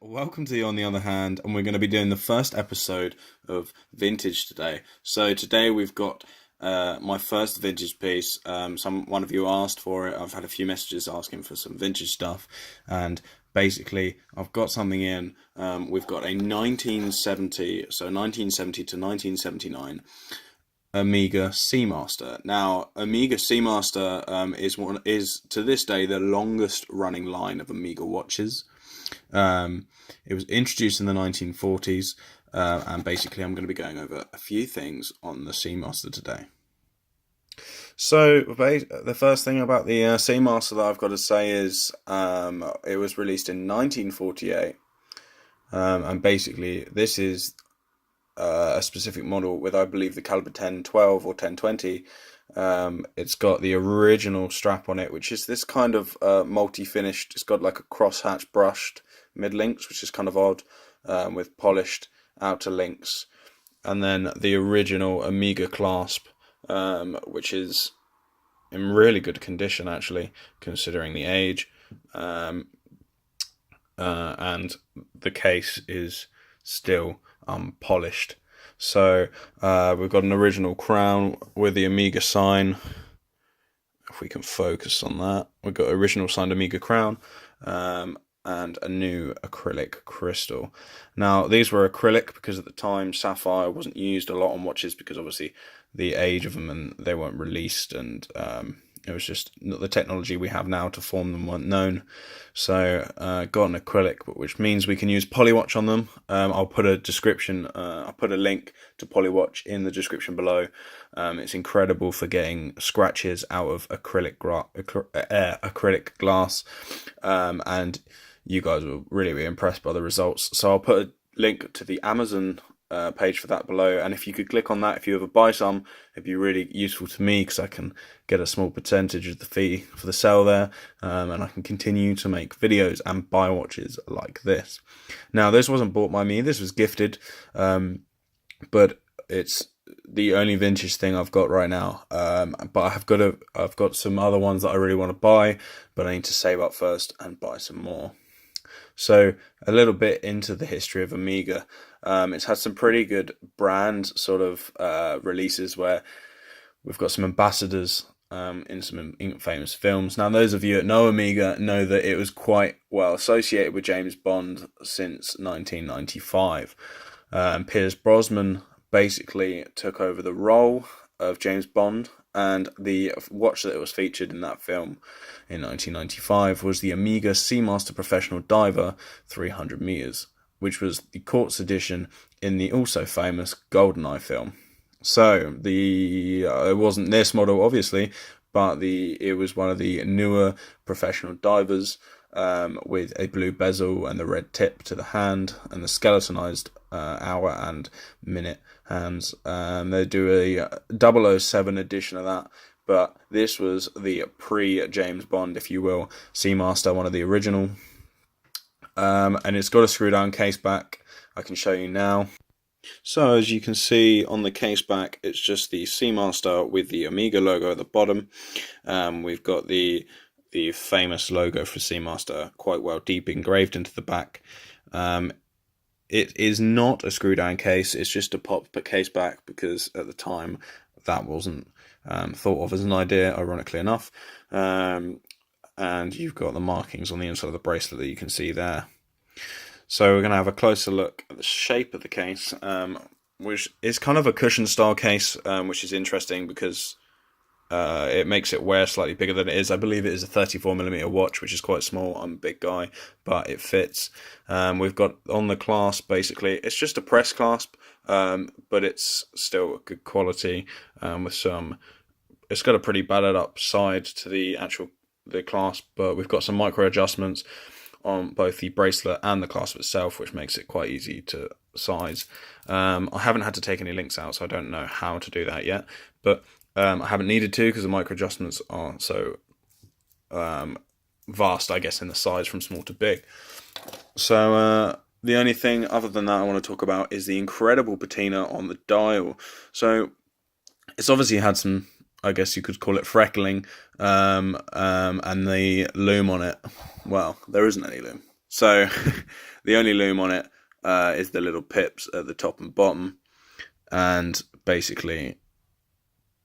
Welcome to the On the Other Hand, and we're going to be doing the first episode of Vintage today. So today we've got my first vintage piece. One of you asked for it. I've had a few messages asking for some vintage stuff, and basically I've got something in. We've got a 1970 to 1979 Amiga Seamaster. Now, Amiga Seamaster is to this day the longest running line of Amiga watches. It was introduced in the 1940s, and basically I'm going to be going over a few things on the Seamaster today. So, the first thing about the Seamaster that I've got to say is it was released in 1948, and basically this is a specific model with, I believe, the caliber 1012 or 1020. It's got the original strap on it, which is this kind of multi-finished. It's got like a crosshatch brushed mid links, which is kind of odd, with polished outer links, and then the original Amiga clasp, which is in really good condition actually, considering the age, and the case is still polished. So we've got an original crown with the Amiga sign. If we can focus on that, we've got original signed Amiga crown, and a new acrylic crystal. Now, these were acrylic because at the time sapphire wasn't used a lot on watches because obviously the age of them, and they weren't released, and it was just not the technology we have now to form them weren't known. So got an acrylic, which means we can use Polywatch on them. I'll put a description, I'll put a link to Polywatch in the description below. It's incredible for getting scratches out of acrylic glass, and you guys will really be impressed by the results. So I'll put a link to the Amazon page for that below, and if you could click on that if you ever buy some, it'd be really useful to me because I can get a small percentage of the fee for the sale there, and I can continue to make videos and buy watches like this. Now, this wasn't bought by me, this was gifted, but it's the only vintage thing I've got right now, but I've got some other ones that I really want to buy, but I need to save up first and buy some more. So a little bit into the history of Amiga. It's had some pretty good brand sort of releases where we've got some ambassadors in some famous films. Now, those of you that know Amiga know that it was quite well associated with James Bond since 1995. Pierce Brosnan basically took over the role of James Bond, and the watch that was featured in that film in 1995 was the Amiga Seamaster Professional Diver 300 meters, which was the Quartz edition in the also famous GoldenEye film. So it wasn't this model, obviously, but it was one of the newer professional divers, with a blue bezel and the red tip to the hand and the skeletonized hour and minute hands. They do a 007 edition of that, but this was the pre-James Bond, if you will, Seamaster, one of the original. And it's got a screw-down case back. I can show you now. So as you can see on the case back, it's just the Seamaster with the Amiga logo at the bottom. We've got the famous logo for Seamaster quite well deep engraved into the back. It is not a screw-down case, it's just a pop case back because at the time that wasn't thought of as an idea, ironically enough. And you've got the markings on the inside of the bracelet that you can see there. So we're going to have a closer look at the shape of the case, which is kind of a cushion style case, which is interesting because it makes it wear slightly bigger than it is. I believe it is a 34mm watch, which is quite small. I'm a big guy, but it fits. We've got on the clasp, basically, it's just a press clasp, but it's still good quality, with some... It's got a pretty battered up side to the clasp, but we've got some micro adjustments on both the bracelet and the clasp itself, which makes it quite easy to size. I haven't had to take any links out, so I don't know how to do that yet, but I haven't needed to because the micro adjustments are so vast, I guess, in the size from small to big. So the only thing other than that I want to talk about is the incredible patina on the dial. So it's obviously had some, I guess you could call it, freckling, and the loom on it, well, there isn't any loom. So the only loom on it is the little pips at the top and bottom, and basically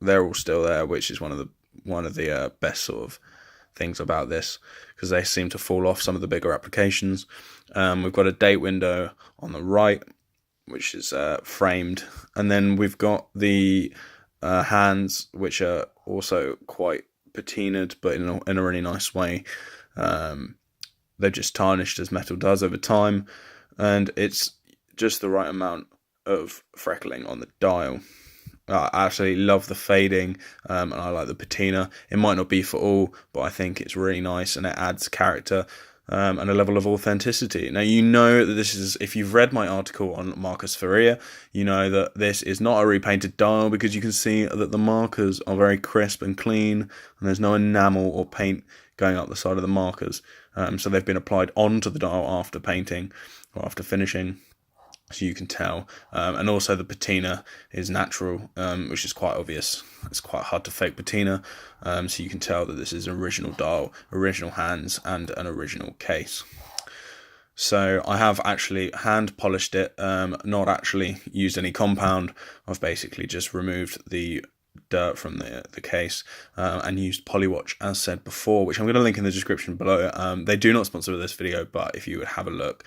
they're all still there, which is one of the best sort of things about this, because they seem to fall off some of the bigger applications. We've got a date window on the right, which is framed, and then we've got the hands, which are also quite patinaed, but in a really nice way. They're just tarnished as metal does over time, and it's just the right amount of freckling on the dial. I absolutely love the fading, and I like the patina. It might not be for all, but I think it's really nice, and it adds character and a level of authenticity. Now, you know that this is, if you've read my article on Marcus Faria, you know that this is not a repainted dial, because you can see that the markers are very crisp and clean, and there's no enamel or paint going up the side of the markers. So they've been applied onto the dial after painting or after finishing, so you can tell. And also the patina is natural, which is quite obvious. It's quite hard to fake patina, so you can tell that this is an original dial, original hands, and an original case. So I have actually hand polished it, not actually used any compound. I've basically just removed the dirt from the case and used Polywatch, as said before, which I'm going to link in the description below. They do not sponsor this video, but if you would have a look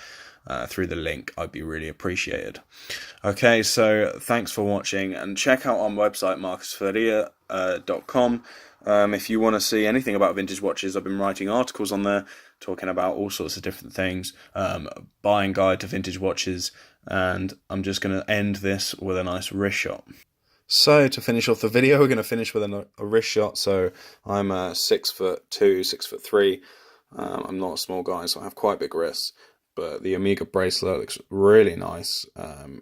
through the link, I'd be really appreciated. Okay, so thanks for watching, and check out our website, marcusfaria.com. If you want to see anything about vintage watches, I've been writing articles on there talking about all sorts of different things, buying guide to vintage watches, and I'm just going to end this with a nice wrist shot. So to finish off the video, we're going to finish with a wrist shot. So I'm 6'2", 6'3". I'm not a small guy, so I have quite big wrists. But the Omega bracelet looks really nice,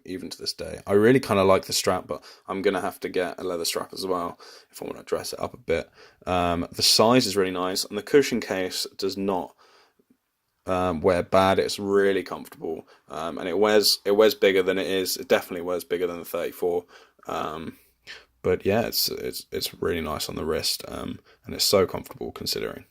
even to this day. I really kind of like the strap, but I'm going to have to get a leather strap as well if I want to dress it up a bit. The size is really nice, and the cushion case does not wear bad. It's really comfortable, and it wears bigger than it is. It definitely wears bigger than the 34. But yeah, it's really nice on the wrist, and it's so comfortable considering.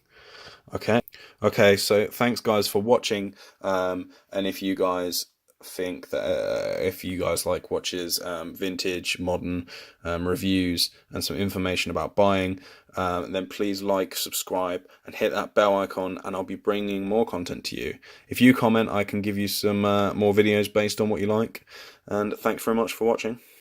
Okay, so thanks guys for watching, and if you guys think that if you guys like watches, vintage, modern, reviews, and some information about buying, then please like, subscribe, and hit that bell icon, and I'll be bringing more content to you. If you comment, I can give you some more videos based on what you like, and thanks very much for watching.